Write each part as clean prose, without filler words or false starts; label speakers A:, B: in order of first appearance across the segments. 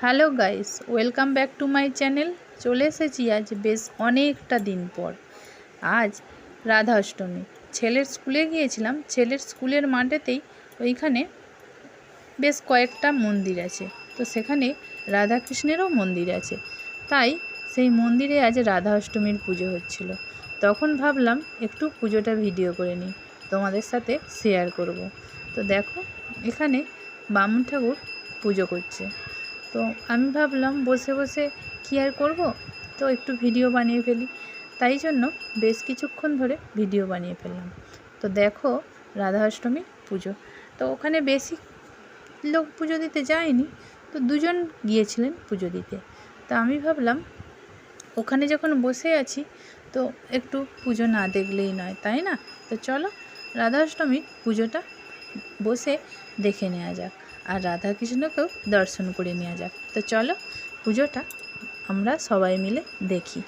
A: Hello guys, welcome back to my channel. চলে এসেছি আজ বেশ অনেকটা দিন পর। আজ রাধা অষ্টমী। ছেলের স্কুলে গিয়েছিলাম। ছেলের স্কুলের মাঠেতেই ওইখানে বেশ কয়েকটা মন্দির আছে, তো সেখানে রাধাকৃষ্ণেরও মন্দির আছে। তাই সেই মন্দিরে আজ রাধা অষ্টমীর পুজো হচ্ছিল। তখন ভাবলাম একটু পুজোটা ভিডিও করে নিই, তোমাদের সাথে শেয়ার করব। তো দেখো, এখানে বামুন ঠাকুর পুজো করছে। তো আমি ভাবলাম বসে বসে কী আর করব, তো একটু ভিডিও বানিয়ে ফেলি। তাই জন্য বেশ কিছুক্ষণ ধরে ভিডিও বানিয়ে ফেললাম। তো দেখো, রাধা অষ্টমীর পুজো। তো ওখানে বেশি লোক পুজো দিতে যায়নি, তো দুজন গিয়েছিলেন পুজো দিতে। তো আমি ভাবলাম ওখানে যখন বসে আছি, তো একটু পুজো না দেখলেই নয়, তাই না? তো চলো রাধা অষ্টমীর পুজোটা বসে দেখে নেওয়া যাক, আর রাধাকৃষ্ণকেও দর্শন করে নেওয়া যাক। তো চলো পুজোটা আমরা সবাই মিলে দেখি।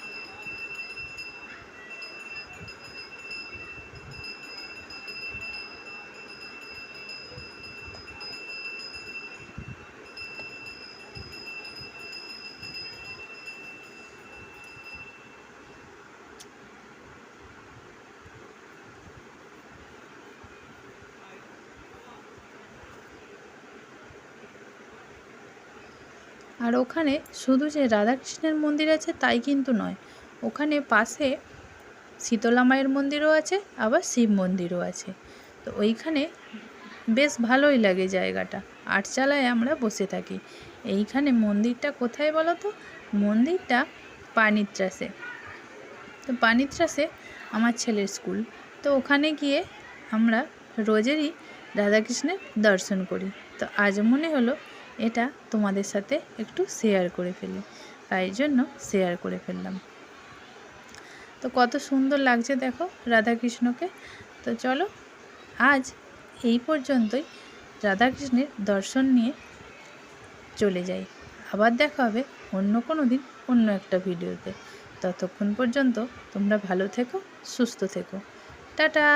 A: আর ওখানে শুধু যে রাধাকৃষ্ণের মন্দির আছে তাই কিন্তু নয়, ওখানে পাশে শীতলা মায়ের মন্দিরও আছে, আবার শিব মন্দিরও আছে। তো ওইখানে বেশ ভালোই লাগে জায়গাটা। আটচালায় আমরা বসে থাকি। এইখানে মন্দিরটা কোথায় বলো তো? মন্দিরটা পানিত্রাসে। তো পানিত্রাসে আমার ছেলের স্কুল। তো ওখানে গিয়ে আমরা রোজেরই রাধাকৃষ্ণের দর্শন করি। তো আজ মনে হলো এটা তোমাদের সাথে একটু শেয়ার করে ফেলি, তাই জন্য শেয়ার করে ফেললাম। তো কত সুন্দর লাগছে দেখো রাধাকৃষ্ণকে। তো চলো আজ এই পর্যন্তই। রাধাকৃষ্ণের দর্শন নিয়ে চলে যাই। আবার দেখা হবে অন্য কোনো দিন অন্য একটা ভিডিওতে। ততক্ষণ পর্যন্ত তোমরা ভালো থেকো, সুস্থ থেকো। টাটা।